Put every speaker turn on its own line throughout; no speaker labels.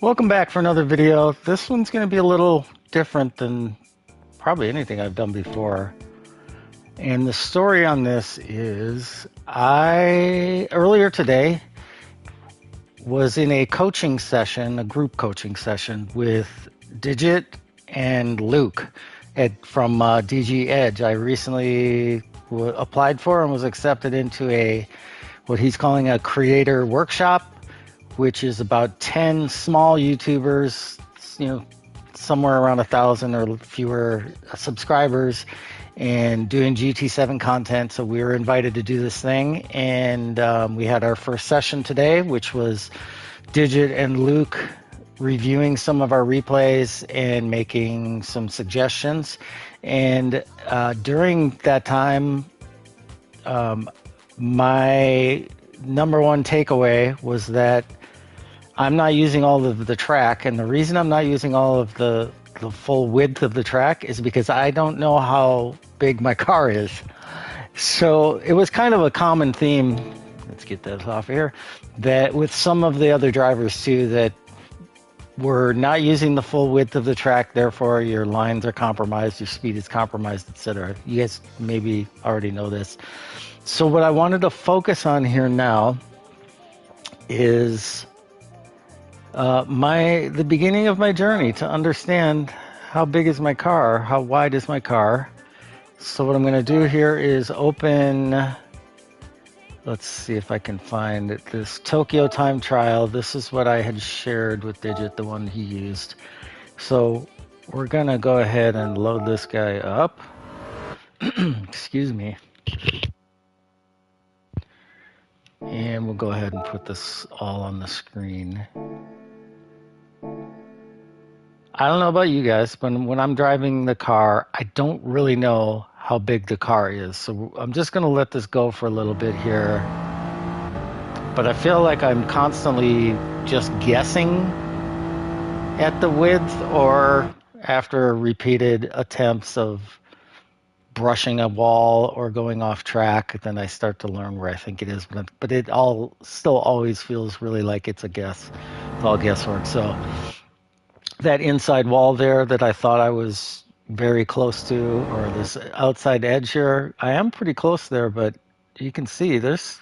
Welcome back for another video. This one's going to be a little different than probably anything I've done before. And the story on this is earlier today was in a coaching session, a group coaching session with Digit and Luke from DG Edge. I recently applied for and was accepted into what he's calling a creator workshop, which is about 10 small YouTubers, somewhere around 1,000 or fewer subscribers, and doing GT7 content. So we were invited to do this thing, and we had our first session today, which was Digit and Luke reviewing some of our replays and making some suggestions. And during that time, my number one takeaway was that I'm not using all of the track, and the reason I'm not using all of the full width of the track is because I don't know how big my car is. So it was kind of a common theme, let's get that off here, that with some of the other drivers too, that we're not using the full width of the track, therefore your lines are compromised, your speed is compromised, etc. You guys maybe already know this. So what I wanted to focus on here now is the beginning of my journey to understand how big is my car, how wide is my car. So what I'm going to do here is open, let's see if I can find it, this Tokyo time trial. This is what I had shared with Digit, the one he used. So we're going to go ahead and load this guy up. Excuse me. And we'll go ahead and put this all on the screen. I don't know about you guys, but when I'm driving the car, I don't really know how big the car is. So I'm just going to let this go for a little bit here. But I feel like I'm constantly just guessing at the width, or after repeated attempts of brushing a wall or going off track, then I start to learn where I think it is. But it all still always feels really like it's a guess. It's all guesswork. So that inside wall there that I thought I was very close to, or this outside edge here, I am pretty close there, but you can see there's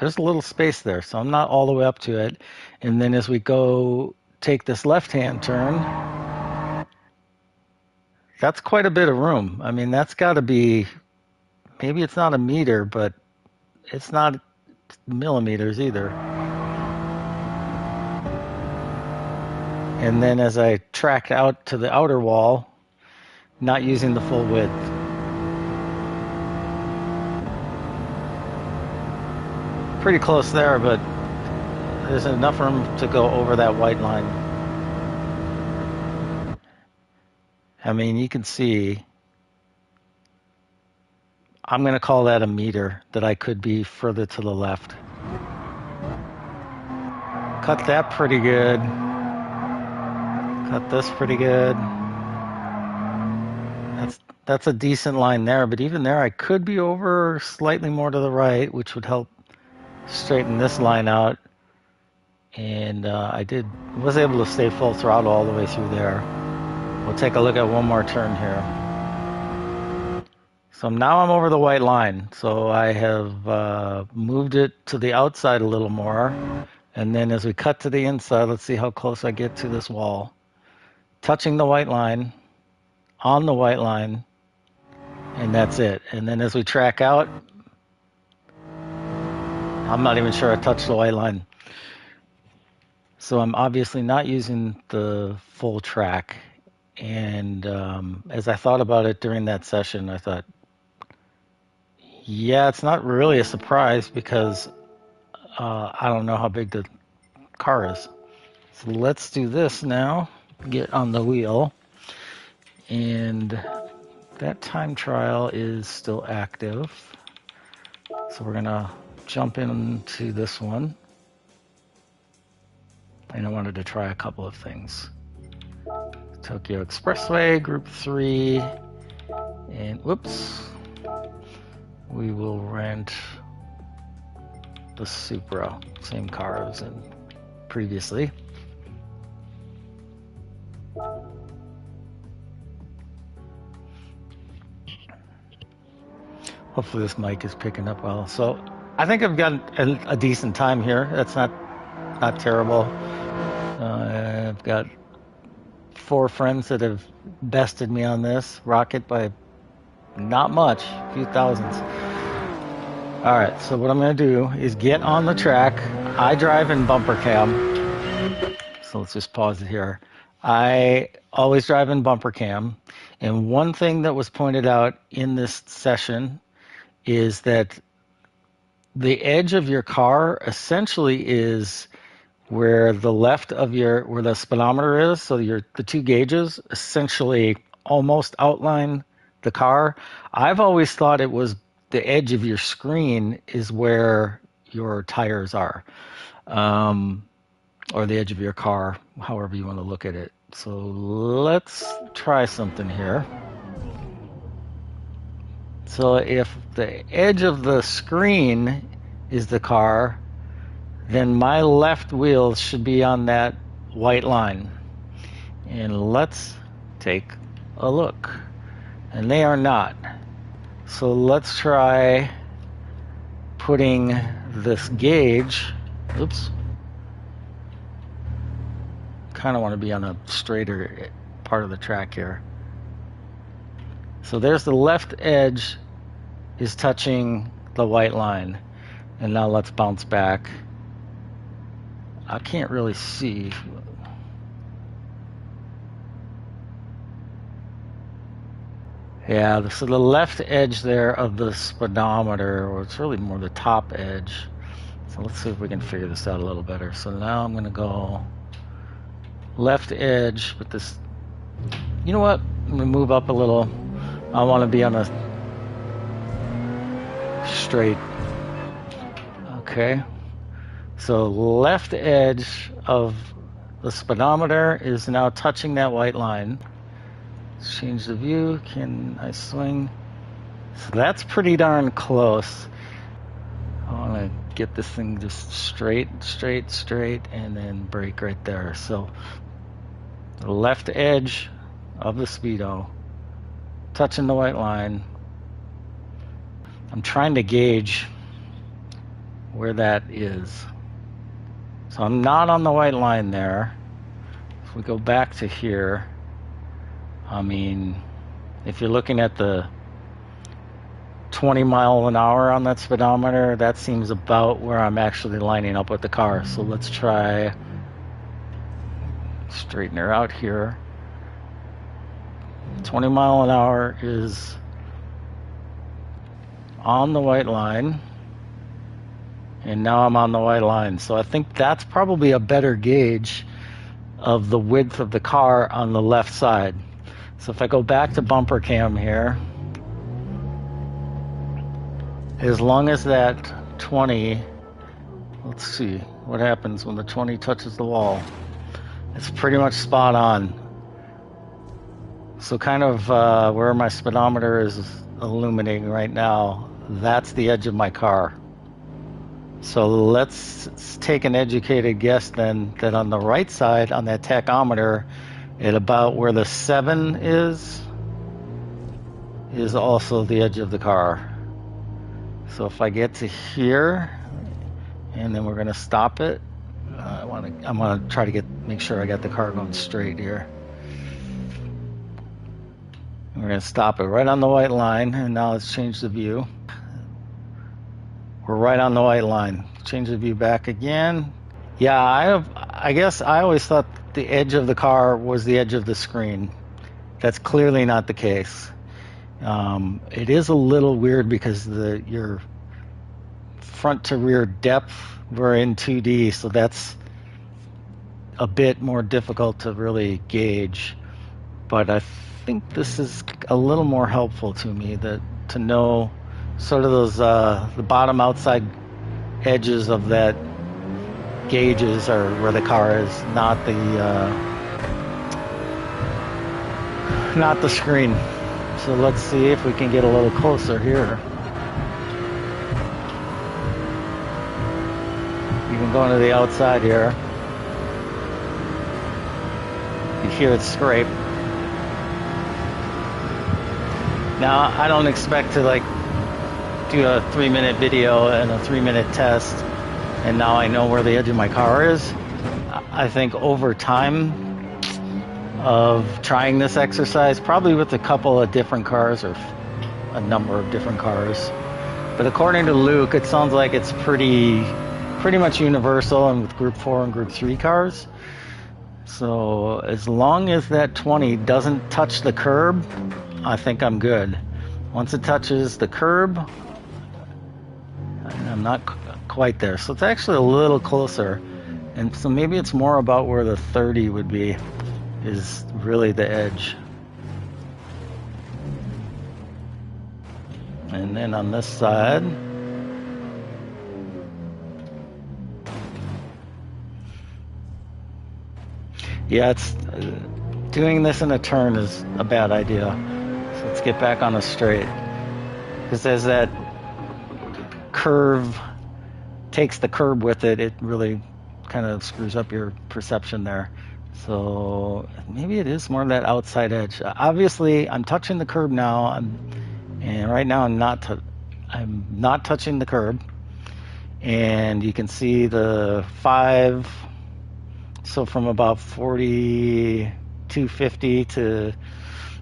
a little space there, so I'm not all the way up to it. And then as we go take this left-hand turn, that's quite a bit of room. I mean, that's got to be, maybe it's not a meter, but it's not millimeters either. And then as I tracked out to the outer wall, not using the full width. Pretty close there, but there's enough room to go over that white line. I mean, you can see, I'm going to call that a meter, that I could be further to the left. Cut that pretty good. Cut this pretty good. That's a decent line there, but even there I could be over slightly more to the right, which would help straighten this line out. And I was able to stay full throttle all the way through there. We'll take a look at one more turn here. So now I'm over the white line. So I have moved it to the outside a little more. And then as we cut to the inside, let's see how close I get to this wall. Touching the white line, on the white line, and that's it. And then as we track out, I'm not even sure I touched the white line. So I'm obviously not using the full track. And as I thought about it during that session, I thought, yeah, it's not really a surprise because I don't know how big the car is. So let's do this now. Get on the wheel, and that time trial is still active, so we're gonna jump into this one. And I wanted to try a couple of things. Tokyo Expressway Group 3, and whoops, we will rent the Supra, same car I was in previously. Hopefully this mic is picking up well. So I think I've got a decent time here. That's not terrible. I've got 4 friends that have bested me on this. Rocket by not much, a few thousands. All right, so what I'm going to do is get on the track. I drive in bumper cam. So let's just pause it here. I always drive in bumper cam. And one thing that was pointed out in this session is that the edge of your car essentially is where the left of where the speedometer is. So the 2 gauges essentially almost outline the car. I've always thought it was the edge of your screen is where your tires are, or the edge of your car, however you want to look at it. So let's try something here. So if the edge of the screen is the car, then my left wheels should be on that white line. And let's take a look. And they are not. So let's try putting this gauge, oops, kind of want to be on a straighter part of the track here. So there's the left edge is touching the white line. And now let's bounce back. I can't really see. Yeah, so the left edge there of the speedometer, or it's really more the top edge. So let's see if we can figure this out a little better. So now I'm going to go left edge with this. You know what? I'm going to move up a little. I want to be on a straight. Okay. So left edge of the speedometer is now touching that white line. Let's change the view. Can I swing? So that's pretty darn close. I want to get this thing just straight, and then brake right there. So the left edge of the speedo touching the white line. I'm trying to gauge where that is. So I'm not on the white line there. If we go back to here, I mean, if you're looking at the 20 mile an hour on that speedometer, that seems about where I'm actually lining up with the car. So let's try straighten her out here. 20 mile an hour is on the white line. And now I'm on the white line. So I think that's probably a better gauge of the width of the car on the left side. So if I go back to bumper cam here, as long as that 20, let's see what happens when the 20 touches the wall. It's pretty much spot on. So kind of where my speedometer is illuminating right now, that's the edge of my car. So let's take an educated guess then that on the right side on that tachometer, at about where the 7 is also the edge of the car. So if I get to here, and then we're going to stop it, I'm going to try to make sure I got the car going straight here. We're going to stop it right on the white line, and now let's change the view. We're right on the white line. Change the view back again. Yeah, I guess I always thought the edge of the car was the edge of the screen. That's clearly not the case. It is a little weird because your front to rear depth, we're in 2D, so that's a bit more difficult to really gauge. But I think this is a little more helpful to me to know sort of those the bottom outside edges of that gauges are where the car is, not the screen. So let's see if we can get a little closer here. Even going to the outside here. You hear it scrape. Now, I don't expect to like do a 3-minute video and a 3-minute test, and now I know where the edge of my car is. I think over time of trying this exercise, probably with a couple of different cars or a number of different cars, but according to Luke, it sounds like it's pretty much universal and with Group 4 and Group 3 cars. So as long as that 20 doesn't touch the curb, I think I'm good. Once it touches the curb, I'm not quite there. So it's actually a little closer. And so maybe it's more about where the 30 would be, is really the edge. And then on this side, yeah, it's doing this in a turn is a bad idea. So let's get back on a straight, because as that curve takes the curb with it, it really kind of screws up your perception there. So maybe it is more that outside edge. Obviously, I'm touching the curb now, and right now I'm not touching the curb, and you can see the 5. So from about 4,250 to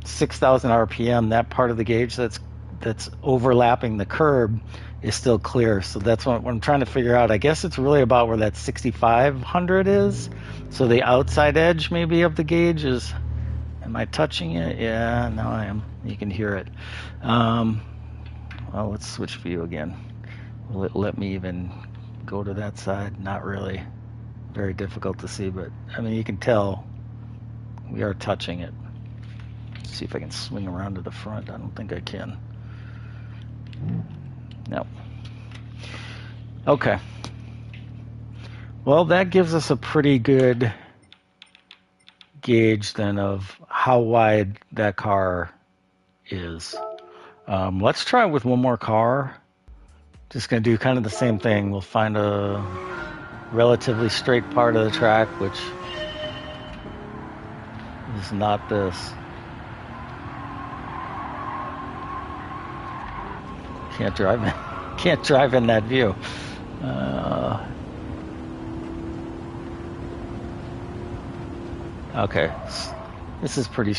6,000 RPM, that part of the gauge that's overlapping the curb is still clear. So that's what I'm trying to figure out. I guess it's really about where that 6,500 is. So the outside edge maybe of the gauge is, am I touching it? Yeah, now I am. You can hear it. Well, let's switch view again. Will it let me even go to that side? Not really. Very difficult to see, but I mean, you can tell we are touching it. Let's see if I can swing around to the front. I don't think I can. No. Okay. Well, that gives us a pretty good gauge then of how wide that car is. Let's try it with one more car. Just going to do kind of the same thing. We'll find a relatively straight part of the track, which is not this. Can't drive in that view. Okay, this is pretty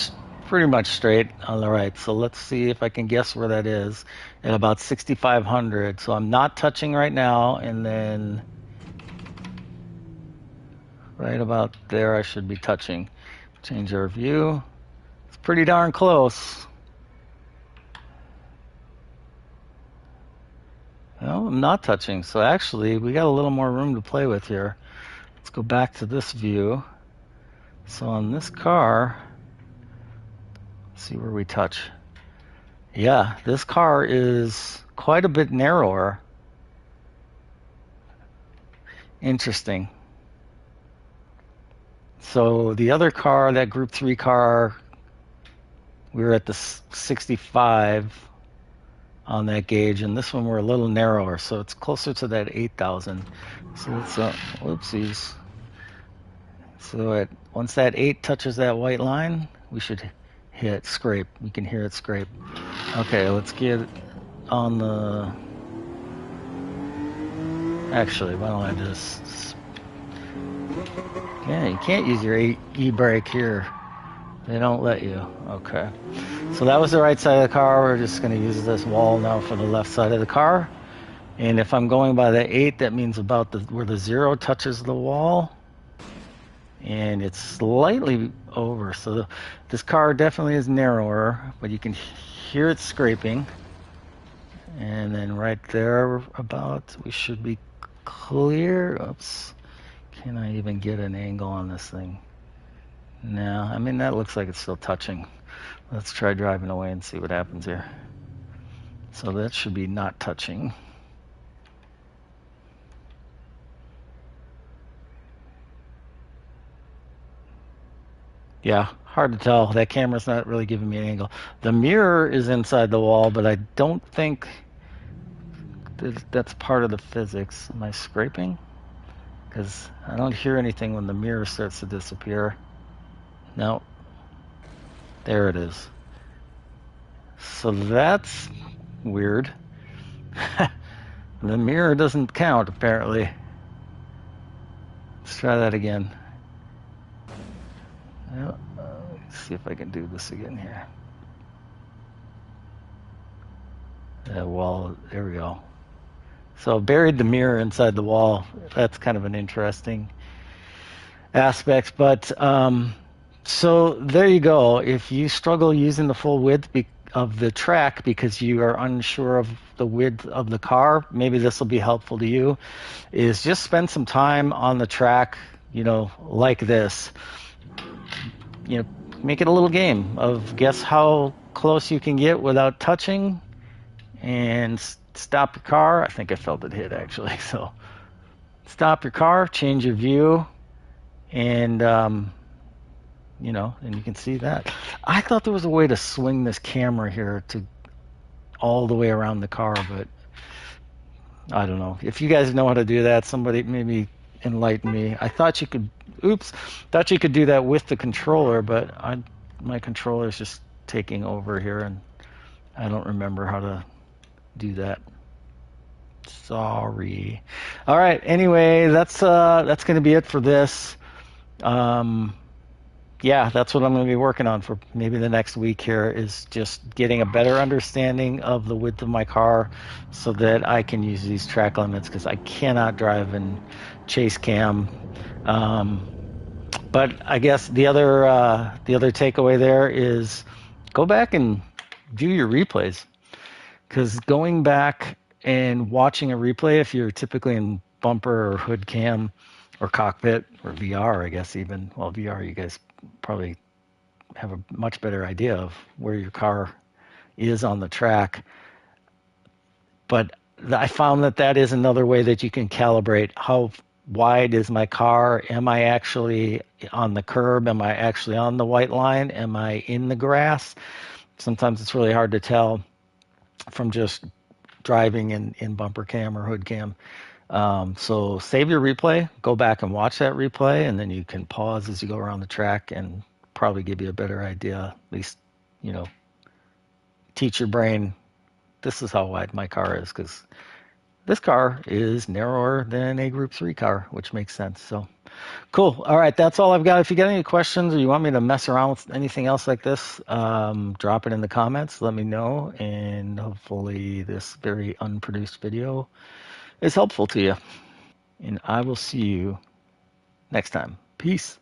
much straight on the right. So let's see if I can guess where that is at about 6,500. So I'm not touching right now, and then right about there I should be touching. Change our view. It's pretty darn close. No, I'm not touching. So actually we got a little more room to play with here. Let's go back to this view. So on this car, let's see where we touch. Yeah, this car is quite a bit narrower. Interesting. So the other car, that Group 3 car, we were at the 65 on that gauge, and this one we're a little narrower, so it's closer to that 8,000. So let's, whoopsies. So once that 8 touches that white line, we should hit scrape. We can hear it scrape. Okay, let's get on the... Actually, why don't I just... Yeah, you can't use your e-brake here. They don't let you. Okay. So that was the right side of the car. We're just going to use this wall now for the left side of the car. And if I'm going by the 8, that means about where the 0 touches the wall. And it's slightly over. So this car definitely is narrower, but you can hear it scraping. And then right there about, we should be clear. Oops. Can I even get an angle on this thing? No, I mean, that looks like it's still touching. Let's try driving away and see what happens here. So that should be not touching. Yeah, hard to tell. That camera's not really giving me an angle. The mirror is inside the wall, but I don't think that's part of the physics. Am I scraping? Because I don't hear anything when the mirror starts to disappear. No, there it is. So that's weird. The mirror doesn't count, apparently. Let's try that again. Let's see if I can do this again here. Wall, there we go. So buried the mirror inside the wall. That's kind of an interesting aspect. But so there you go. If you struggle using the full width of the track because you are unsure of the width of the car, maybe this will be helpful to you. Is just spend some time on the track, like this. Make it a little game of guess how close you can get without touching, and stop your car. I think I felt it hit actually. So stop your car, change your view, and and you can see that. I thought there was a way to swing this camera here to all the way around the car, but I don't know. If you guys know how to do that, somebody maybe enlighten me. I thought you could, thought you could do that with the controller, but my controller is just taking over here, and I don't remember how to do that. Sorry. All right. Anyway, that's going to be it for this. Yeah, that's what I'm going to be working on for maybe the next week here, is just getting a better understanding of the width of my car so that I can use these track limits, because I cannot drive in chase cam. But I guess the other takeaway there is go back and view your replays, because going back and watching a replay, if you're typically in bumper or hood cam or cockpit or VR, I guess even, well, VR, you guys probably have a much better idea of where your car is on the track. But I found that is another way that you can calibrate how wide is my car. Am I actually on the curb? Am I actually on the white line? Am I in the grass? Sometimes it's really hard to tell from just driving in bumper cam or hood cam. So save your replay, go back and watch that replay, and then you can pause as you go around the track and probably give you a better idea, at least, teach your brain, this is how wide my car is, because this car is narrower than a Group 3 car, which makes sense. So cool. All right, that's all I've got. If you got any questions or you want me to mess around with anything else like this, drop it in the comments. Let me know, and hopefully this very unproduced video is helpful to you. And I will see you next time. Peace.